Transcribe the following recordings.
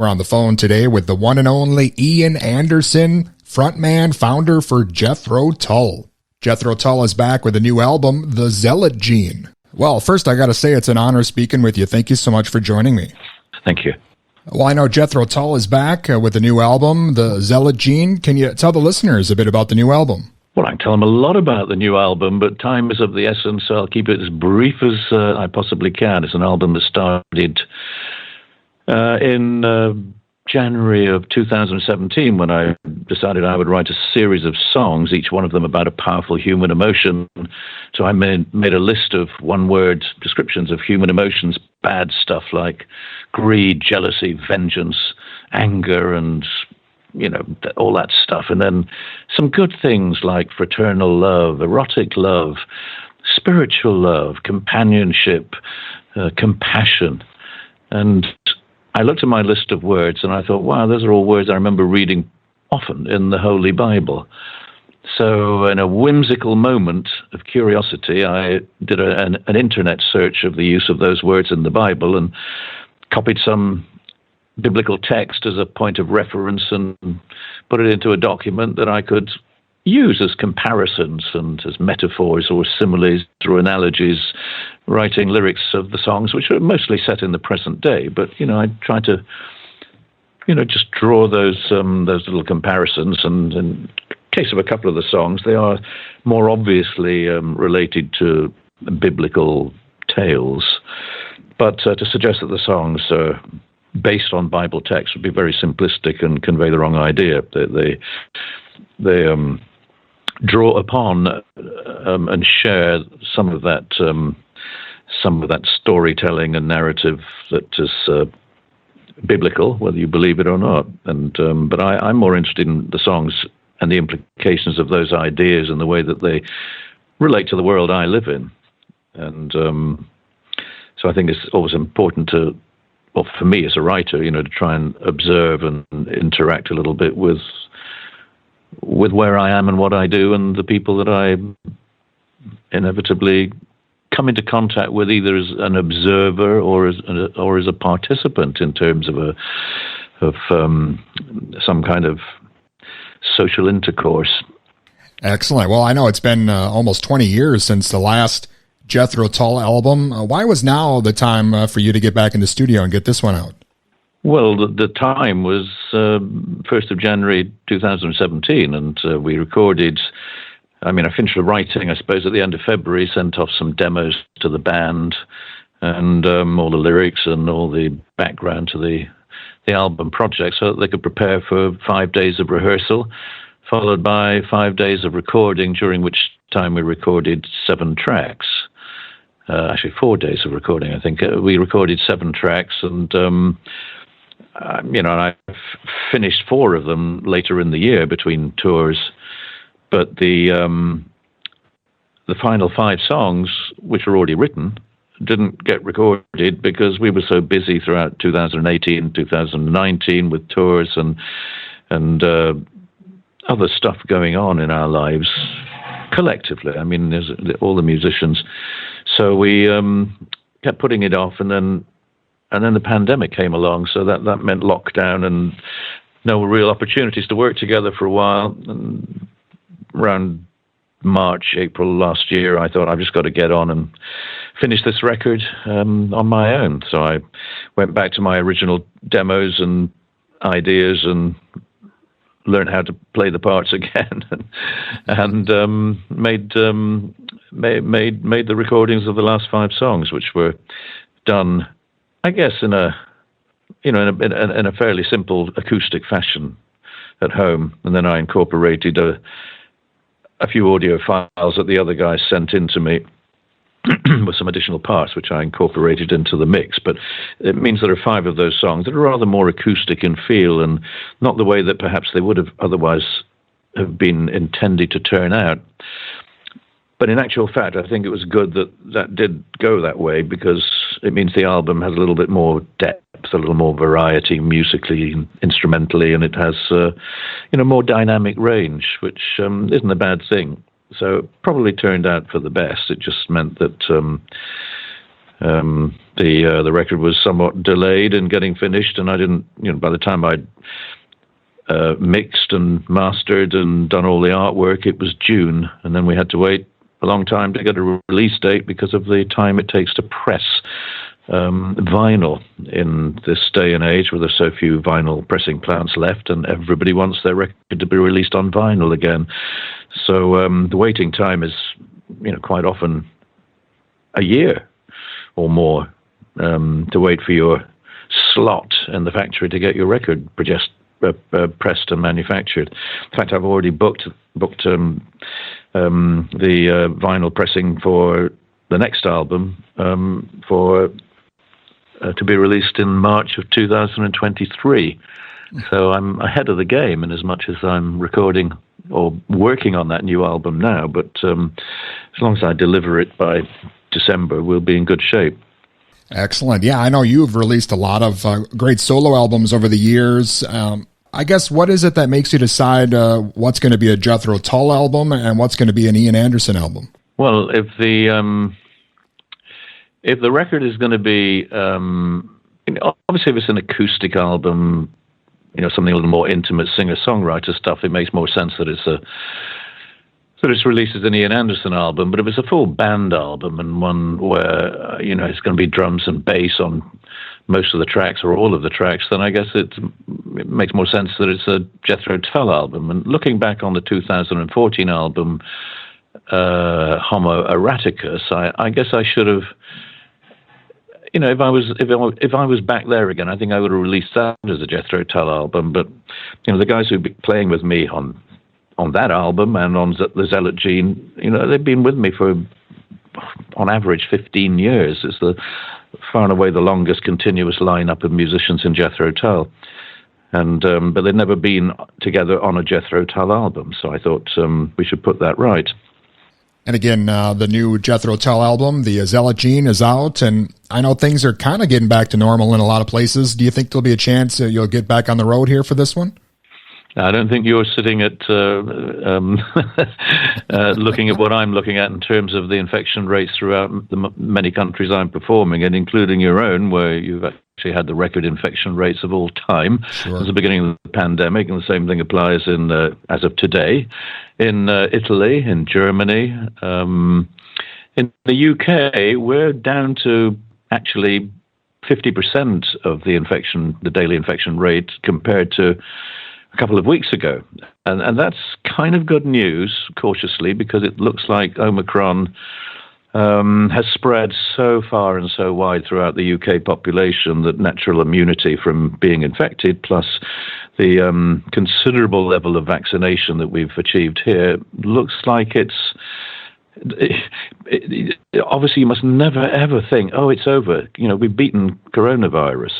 We're on the phone today with the one and only Ian Anderson, frontman, founder for Jethro Tull. Jethro Tull is back with a new album, The Zealot Gene. Well, first I got to say it's an honor speaking with you. Thank you so much for joining me. Thank you. Well, I know Jethro Tull is back with a new album, The Zealot Gene. Can you tell the listeners a bit about the new album? Well, I can tell them a lot about the new album, but time is of the essence, so I'll keep it as brief as I possibly can. It's an album that started in January of 2017 when I decided I would write a series of songs, each one of them about a powerful human emotion. So I made a list of one-word descriptions of human emotions, bad stuff like greed, jealousy, vengeance, anger, and all that stuff. And then some good things like fraternal love, erotic love, spiritual love, companionship, compassion. And I looked at my list of words and I thought, wow, those are all words I remember reading often in the Holy Bible. So in a whimsical moment of curiosity, I did an internet search of the use of those words in the Bible and copied some biblical text as a point of reference and put it into a document that I could use as comparisons and as metaphors or similes or analogies, writing lyrics of the songs, which are mostly set in the present day. But, I try to, just draw those little comparisons. And in case of a couple of the songs, they are more obviously related to biblical tales. But to suggest that the songs are based on Bible text would be very simplistic and convey the wrong idea. They draw upon and share some of that storytelling and narrative that is biblical, whether you believe it or not. And but I'm more interested in the songs and the implications of those ideas and the way that they relate to the world I live in. And so I think it's always important for me as a writer, to try and observe and interact a little bit with where I am and what I do and the people that I inevitably come into contact with, either as an observer or as a participant in terms of some kind of social intercourse. Excellent. Well, I know it's been almost 20 years since the last Jethro Tull album. Why was now the time for you to get back in the studio and get this one out? Well, the time was 1st of January 2017, and we recorded. I finished the writing, I suppose, at the end of February, sent off some demos to the band, and all the lyrics and all the background to the album project, so that they could prepare for 5 days of rehearsal, followed by 5 days of recording, during which time we recorded 7 tracks. Actually, 4 days of recording, I think. We recorded 7 tracks, and I finished 4 of them later in the year between tours. But the final 5 songs, which were already written, didn't get recorded because we were so busy throughout 2018 and 2019 with tours and other stuff going on in our lives collectively. There's all the musicians. So we kept putting it off, and then the pandemic came along, so that meant lockdown and no real opportunities to work together for a while. And around March, April last year, I thought I've just got to get on and finish this record on my own. So I went back to my original demos and ideas and learned how to play the parts again, and made the recordings of the last 5 songs, which were done, I guess, in a fairly simple acoustic fashion at home, and then I incorporated a few audio files that the other guys sent in to me with some additional parts, which I incorporated into the mix. But it means there are 5 of those songs that are rather more acoustic in feel and not the way that perhaps they would have otherwise have been intended to turn out. But in actual fact, I think it was good that did go that way, because it means the album has a little bit more depth, a little more variety musically, instrumentally, and it has more dynamic range, which isn't a bad thing. So it probably turned out for the best. It just meant that The record was somewhat delayed in getting finished, and I didn't, by the time I'd mixed and mastered and done all the artwork, it was June, and then we had to wait a long time to get a release date because of the time it takes to press vinyl in this day and age, where there's so few vinyl pressing plants left, and everybody wants their record to be released on vinyl again. So the waiting time is, quite often a year or more to wait for your slot in the factory to get your record pressed and manufactured. In fact, I've already booked the vinyl pressing for the next album to be released in March of 2023. So I'm ahead of the game in as much as I'm recording or working on that new album now. But as long as I deliver it by December, we'll be in good shape. Excellent. Yeah, I know you've released a lot of great solo albums over the years. I guess, what is it that makes you decide what's going to be a Jethro Tull album and what's going to be an Ian Anderson album? Well, if the record is going to be, obviously if it's an acoustic album, something a little more intimate singer-songwriter stuff, it makes more sense that it's released as an Ian Anderson album. But if it's a full band album and one where, it's going to be drums and bass on most of the tracks or all of the tracks, then I guess it makes more sense that it's a Jethro Tull album. And looking back on the 2014 album, Homo Erraticus, I guess I should have, if I was back there again, I think I would have released that as a Jethro Tull album. But the guys who've been playing with me on that album and on the Zealot Gene, they've been with me for on average 15 years. It's far and away the longest continuous lineup of musicians in Jethro Tull. And but they've never been together on a Jethro Tull album, so I thought we should put that right. And again, the new Jethro Tull album, the Zealot Gene, is out, and I know things are kind of getting back to normal in a lot of places. Do you think there'll be a chance you'll get back on the road here for this one? I don't think you're sitting at looking at what I'm looking at in terms of the infection rates throughout the many countries I'm performing in, including your own, where you've actually had the record infection rates of all time since the beginning of the pandemic. And the same thing applies in as of today in Italy, in Germany. In the UK, we're down to actually 50% of the daily infection rate compared to a couple of weeks ago. And that's kind of good news, cautiously, because it looks like Omicron has spread so far and so wide throughout the UK population that natural immunity from being infected, plus the considerable level of vaccination that we've achieved here, looks like obviously you must never ever think, oh, it's over. We've beaten coronavirus.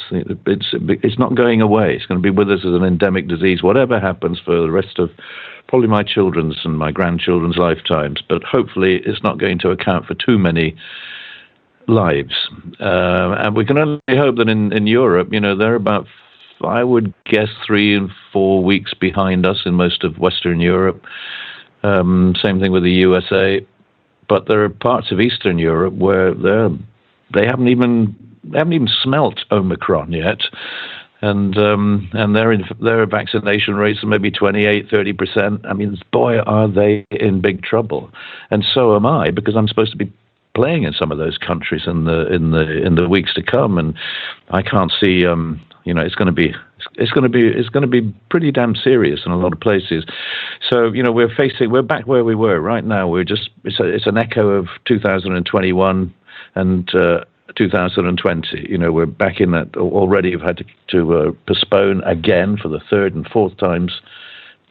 It's not going away. It's going to be with us as an endemic disease, whatever happens for the rest of probably my children's and my grandchildren's lifetimes. But hopefully it's not going to account for too many lives. And we can only hope that in Europe, they're about, I would guess, 3 and 4 weeks behind us in most of Western Europe. Same thing with the USA. But there are parts of Eastern Europe where they haven't even smelt Omicron yet, and their vaccination rates are maybe 28-30%. I mean, boy, are they in big trouble, and so am I, because I'm supposed to be playing in some of those countries in the weeks to come, and I can't see. It's going to be pretty damn serious in a lot of places. So, we're back where we were right now. It's an echo of 2021 and 2020. We're back in that already. We've had to postpone again for the 3rd and 4th times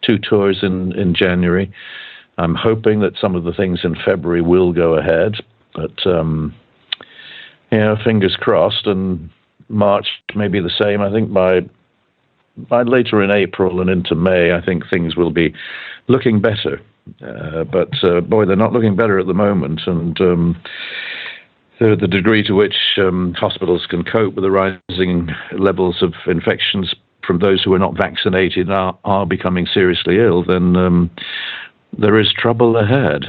2 tours in January. I'm hoping that some of the things in February will go ahead, but fingers crossed. And March may be the same. I think by later in April and into May, I think things will be looking better. But boy, they're not looking better at the moment. And the degree to which hospitals can cope with the rising levels of infections from those who are not vaccinated are becoming seriously ill, then there is trouble ahead.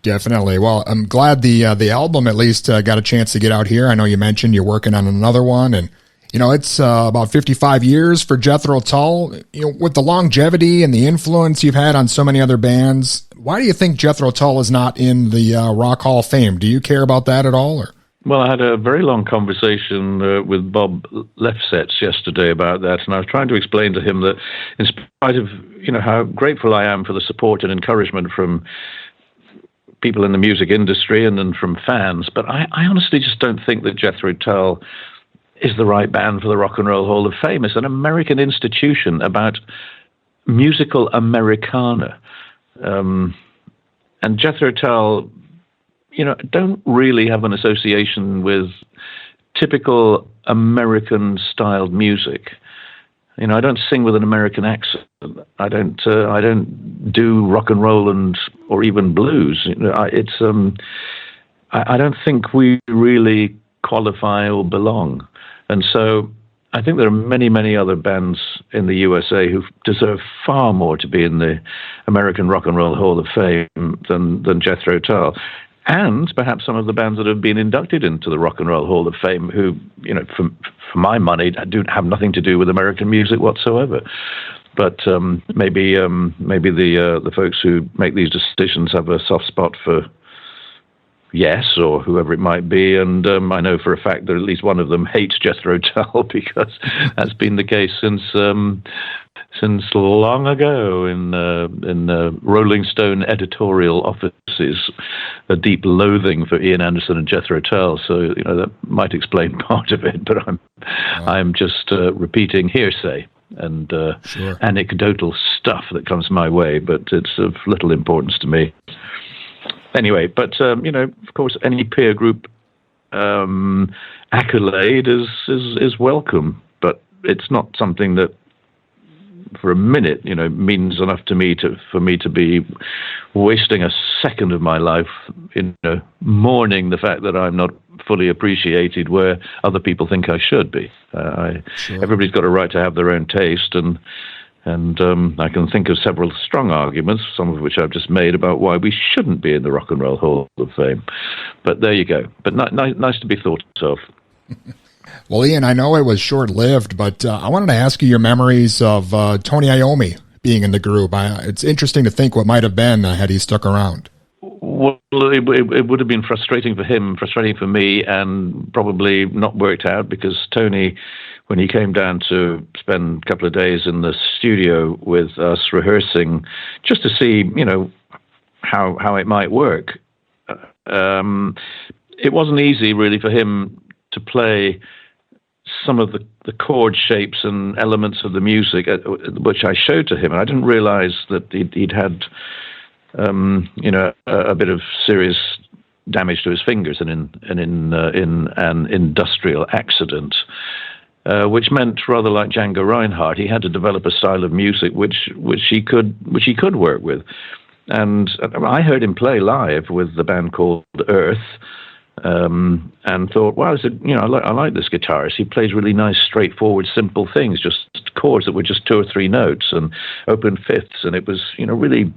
Definitely. Well, I'm glad the album at least got a chance to get out here. I know you mentioned you're working on another one, and it's about 55 years for Jethro Tull. With the longevity and the influence you've had on so many other bands, why do you think Jethro Tull is not in the Rock Hall of Fame? Do you care about that at all? Or? Well, I had a very long conversation with Bob Lefsetz yesterday about that, and I was trying to explain to him that in spite of how grateful I am for the support and encouragement from people in the music industry and then from fans, but I honestly just don't think that Jethro Tull is the right band for the Rock and Roll Hall of Fame. It's an American institution about musical Americana. And Jethro Tull, don't really have an association with typical American-styled music. I don't sing with an American accent. I don't do rock and roll or even blues. I don't think we really qualify or belong. And so I think there are many, many other bands in the USA who deserve far more to be in the American Rock and Roll Hall of Fame than Jethro Tull. And perhaps some of the bands that have been inducted into the Rock and Roll Hall of Fame who, for my money, do have nothing to do with American music whatsoever. But maybe the folks who make these decisions have a soft spot for Yes or whoever it might be, and I know for a fact that at least one of them hates Jethro Tull because that's been the case since long ago in Rolling Stone editorial offices, a deep loathing for Ian Anderson and Jethro Tull. So that might explain part of it, but I'm just repeating hearsay and sure. Anecdotal stuff that comes my way, but it's of little importance to me. Anyway, but of course, any peer group accolade is welcome, but it's not something that, for a minute, means enough to me for me to be wasting a second of my life, mourning the fact that I'm not fully appreciated where other people think I should be. Sure. Everybody's got a right to have their own taste, and I can think of several strong arguments, some of which I've just made, about why we shouldn't be in the Rock and Roll Hall of Fame. But there you go. But nice to be thought of. Well, Ian, I know it was short-lived, but I wanted to ask you your memories of Tony Iommi being in the group. It's interesting to think what might have been had he stuck around. Well, it would have been frustrating for him, frustrating for me, and probably not worked out because Tony, when he came down to spend a couple of days in the studio with us rehearsing, just to see, how it might work, it wasn't easy really for him to play some of the chord shapes and elements of the music which I showed to him, and I didn't realize that he'd had a bit of serious damage to his fingers and in an industrial accident, which meant, rather like Django Reinhardt, he had to develop a style of music which he could work with. And I heard him play live with the band called Earth, and thought, wow, I like this guitarist. He plays really nice, straightforward, simple things, just chords that were just 2 or 3 notes and open fifths, and it was really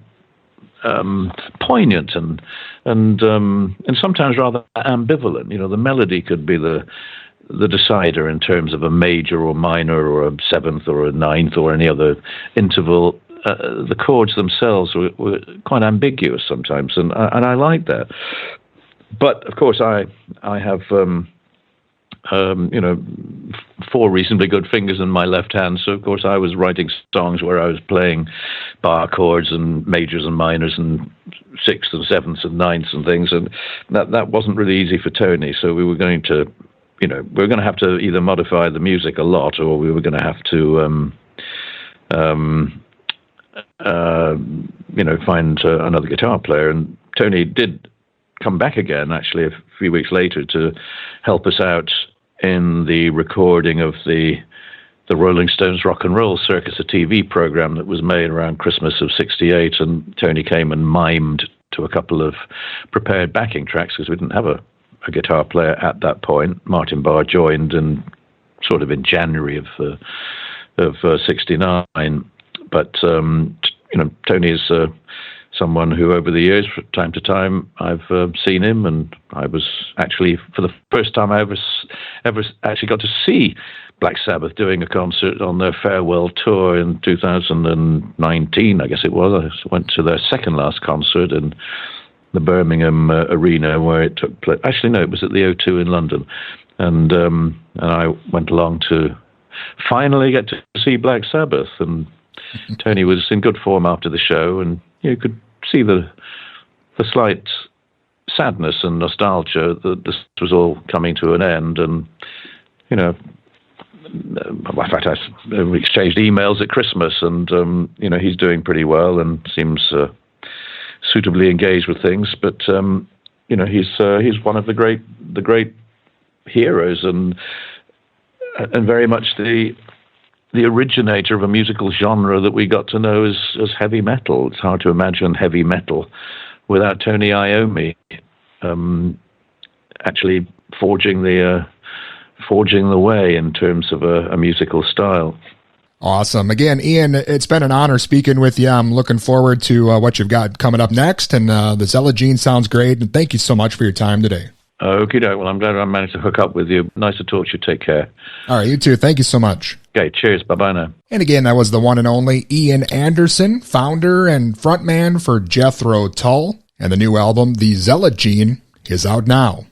poignant and sometimes rather ambivalent. The melody could be the decider in terms of a major or minor or a seventh or a ninth or any other interval. The chords themselves were quite ambiguous sometimes, and I like that. But of course, I have 4 reasonably good fingers in my left hand. So of course, I was writing songs where I was playing bar chords and majors and minors and sixths and sevenths and ninths and things, and that wasn't really easy for Tony. So we were going to, have to either modify the music a lot, or we were going to have to, find another guitar player. And Tony did come back again, actually, a few weeks later to help us out in the recording of the Rolling Stones Rock and Roll Circus, a TV program that was made around Christmas of '68, and Tony came and mimed to a couple of prepared backing tracks because we didn't have a guitar player at that point. Martin Barr joined in January of '69, but Tony is someone who over the years, from time to time, I've seen him, and I was actually, for the first time I ever actually got to see Black Sabbath doing a concert on their farewell tour in 2019, I guess it was. I went to their second last concert in the Birmingham arena where it took place. Actually, no, it was at the O2 in London. And I went along to finally get to see Black Sabbath. And Tony was in good form after the show, and you could see the slight sadness and nostalgia that this was all coming to an end. And, you know, in fact, we exchanged emails at Christmas, and, you know, he's doing pretty well and seems suitably engaged with things. But, you know, he's one of the great heroes, and very much the originator of a musical genre that we got to know as heavy metal. It's hard to imagine heavy metal without Tony Iommi actually forging the way in terms of a musical style. Awesome. Again, Ian, it's been an honor speaking with you. I'm looking forward to what you've got coming up next, and the Zealot Gene sounds great, and thank you so much for your time today. Okay, well, I'm glad I managed to hook up with you. Nice to talk to you. Take care. All right, you too. Thank you so much. Okay, cheers. Bye-bye now. And again, that was the one and only Ian Anderson, founder and frontman for Jethro Tull, and the new album, The Zealot Gene, is out now.